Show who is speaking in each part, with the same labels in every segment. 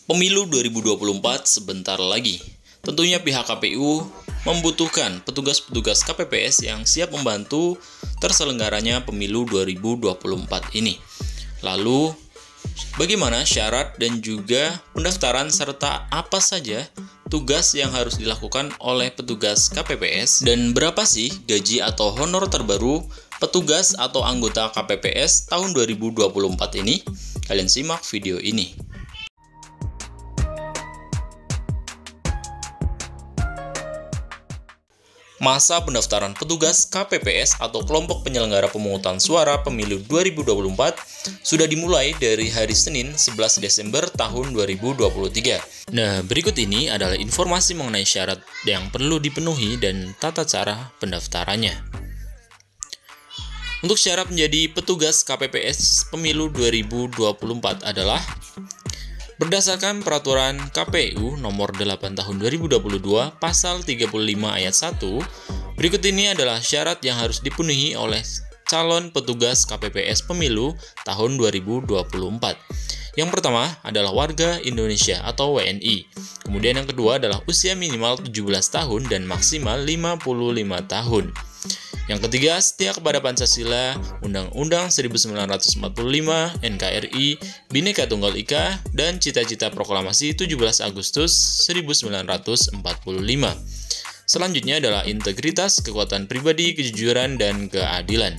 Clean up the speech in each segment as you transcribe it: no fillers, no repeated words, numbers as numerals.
Speaker 1: Pemilu 2024 sebentar lagi. Tentunya pihak KPU membutuhkan petugas-petugas KPPS yang siap membantu terselenggaranya pemilu 2024 ini. Lalu, bagaimana syarat dan juga pendaftaran serta apa saja tugas yang harus dilakukan oleh petugas KPPS dan berapa sih gaji atau honor terbaru petugas atau anggota KPPS tahun 2024 ini? Kalian simak video ini. Masa pendaftaran petugas KPPS atau kelompok penyelenggara pemungutan suara pemilu 2024 sudah dimulai dari hari Senin 11 Desember tahun 2023. Nah, berikut ini adalah informasi mengenai syarat yang perlu dipenuhi dan tata cara pendaftarannya. Untuk syarat menjadi petugas KPPS pemilu 2024 adalah berdasarkan peraturan KPU nomor 8 tahun 2022 pasal 35 ayat 1, berikut ini adalah syarat yang harus dipenuhi oleh calon petugas KPPS pemilu tahun 2024. Yang pertama adalah warga Indonesia atau WNI. Kemudian yang kedua adalah usia minimal 17 tahun dan maksimal 55 tahun. Yang ketiga, setia kepada Pancasila, Undang-Undang 1945, NKRI, Bhinneka Tunggal Ika, dan cita-cita proklamasi 17 Agustus 1945. Selanjutnya adalah integritas, kekuatan pribadi, kejujuran, dan keadilan.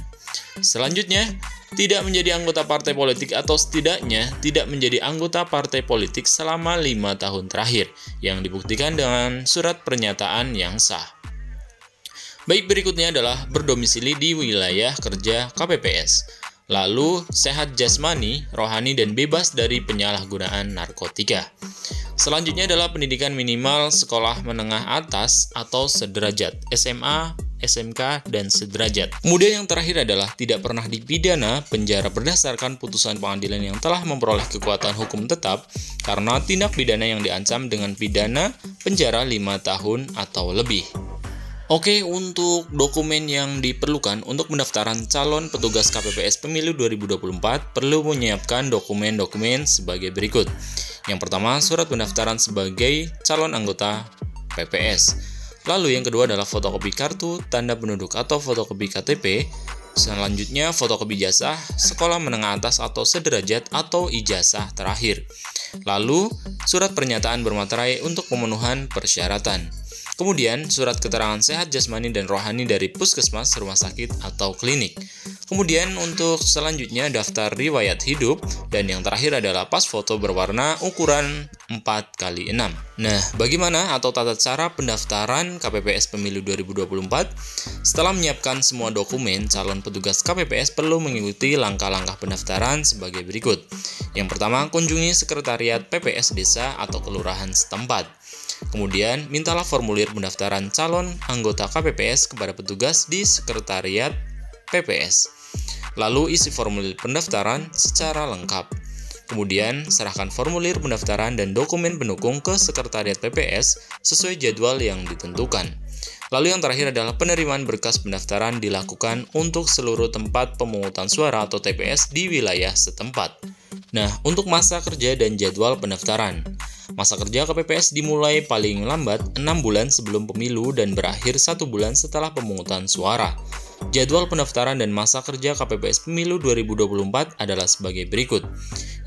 Speaker 1: Selanjutnya, tidak menjadi anggota partai politik atau setidaknya tidak menjadi anggota partai politik selama 5 tahun terakhir, yang dibuktikan dengan surat pernyataan yang sah. Baik, berikutnya adalah berdomisili di wilayah kerja KPPS. Lalu, sehat jasmani, rohani, dan bebas dari penyalahgunaan narkotika. Selanjutnya adalah pendidikan minimal sekolah menengah atas atau sederajat, SMA, SMK, dan sederajat. Kemudian yang terakhir adalah tidak pernah dipidana penjara berdasarkan putusan pengadilan yang telah memperoleh kekuatan hukum tetap karena tindak pidana yang diancam dengan pidana penjara 5 tahun atau lebih. Oke, untuk dokumen yang diperlukan untuk pendaftaran calon petugas KPPS Pemilu 2024 perlu menyiapkan dokumen-dokumen sebagai berikut. Yang pertama, surat pendaftaran sebagai calon anggota PPS. Lalu yang kedua adalah fotokopi kartu tanda penduduk atau fotokopi KTP. Selanjutnya, fotokopi ijazah sekolah menengah atas atau sederajat atau ijazah terakhir. Lalu, surat pernyataan bermaterai untuk pemenuhan persyaratan. Kemudian, surat keterangan sehat jasmani dan rohani dari puskesmas, rumah sakit, atau klinik. Kemudian, untuk selanjutnya daftar riwayat hidup, dan yang terakhir adalah pas foto berwarna ukuran 4x6. Nah, bagaimana atau tata cara pendaftaran KPPS Pemilu 2024? Setelah menyiapkan semua dokumen, calon petugas KPPS perlu mengikuti langkah-langkah pendaftaran sebagai berikut. Yang pertama, kunjungi sekretariat PPS desa atau kelurahan setempat. Kemudian, mintalah formulir pendaftaran calon anggota KPPS kepada petugas di sekretariat PPS. Lalu, isi formulir pendaftaran secara lengkap. Kemudian, serahkan formulir pendaftaran dan dokumen pendukung ke sekretariat PPS sesuai jadwal yang ditentukan. Lalu yang terakhir adalah penerimaan berkas pendaftaran dilakukan untuk seluruh tempat pemungutan suara atau TPS di wilayah setempat. Nah, untuk masa kerja dan jadwal pendaftaran. Masa kerja KPPS dimulai paling lambat 6 bulan sebelum pemilu dan berakhir 1 bulan setelah pemungutan suara. Jadwal pendaftaran dan masa kerja KPPS Pemilu 2024 adalah sebagai berikut.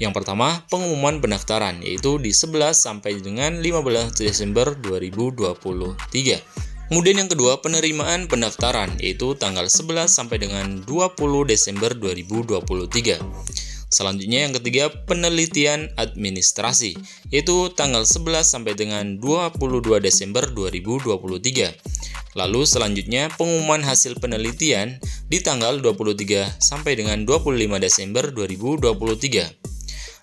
Speaker 1: Yang pertama, pengumuman pendaftaran, yaitu di 11 sampai dengan 15 Desember 2023. Kemudian yang kedua, penerimaan pendaftaran, yaitu tanggal 11 sampai dengan 20 Desember 2023. Selanjutnya yang ketiga, penelitian administrasi, yaitu tanggal 11 sampai dengan 22 Desember 2023. Lalu selanjutnya pengumuman hasil penelitian di tanggal 23 sampai dengan 25 Desember 2023.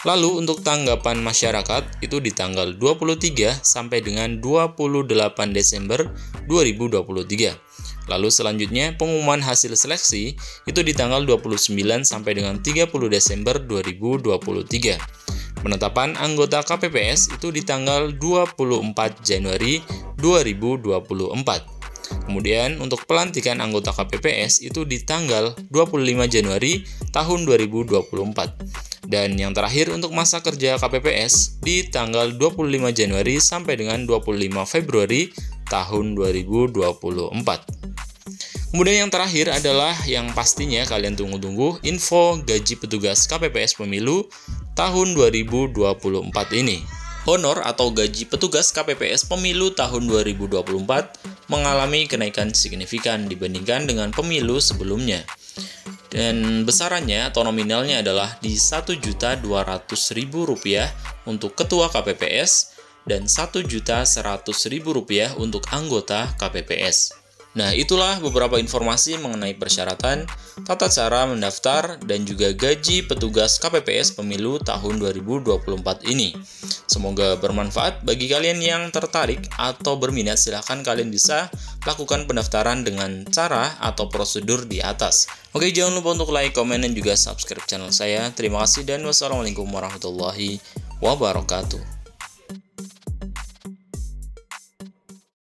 Speaker 1: Lalu untuk tanggapan masyarakat itu di tanggal 23 sampai dengan 28 Desember 2023. Lalu selanjutnya pengumuman hasil seleksi itu di tanggal 29 sampai dengan 30 Desember 2023. Penetapan anggota KPPS itu di tanggal 24 Januari 2024. Kemudian untuk pelantikan anggota KPPS itu di tanggal 25 Januari tahun 2024. Dan yang terakhir untuk masa kerja KPPS di tanggal 25 Januari sampai dengan 25 Februari tahun 2024. Kemudian yang terakhir adalah yang pastinya kalian tunggu-tunggu, info gaji petugas KPPS Pemilu tahun 2024 ini. Honor atau gaji petugas KPPS Pemilu tahun 2024 mengalami kenaikan signifikan dibandingkan dengan pemilu sebelumnya. Dan besarannya atau nominalnya adalah di Rp1.200.000 untuk ketua KPPS dan Rp1.100.000 untuk anggota KPPS. Nah, itulah beberapa informasi mengenai persyaratan, tata cara mendaftar, dan juga gaji petugas KPPS Pemilu tahun 2024 ini. Semoga bermanfaat bagi kalian yang tertarik atau berminat. Silahkan kalian bisa lakukan pendaftaran dengan cara atau prosedur di atas. Oke, jangan lupa untuk like, komen, dan juga subscribe channel saya. Terima kasih dan wassalamualaikum warahmatullahi wabarakatuh.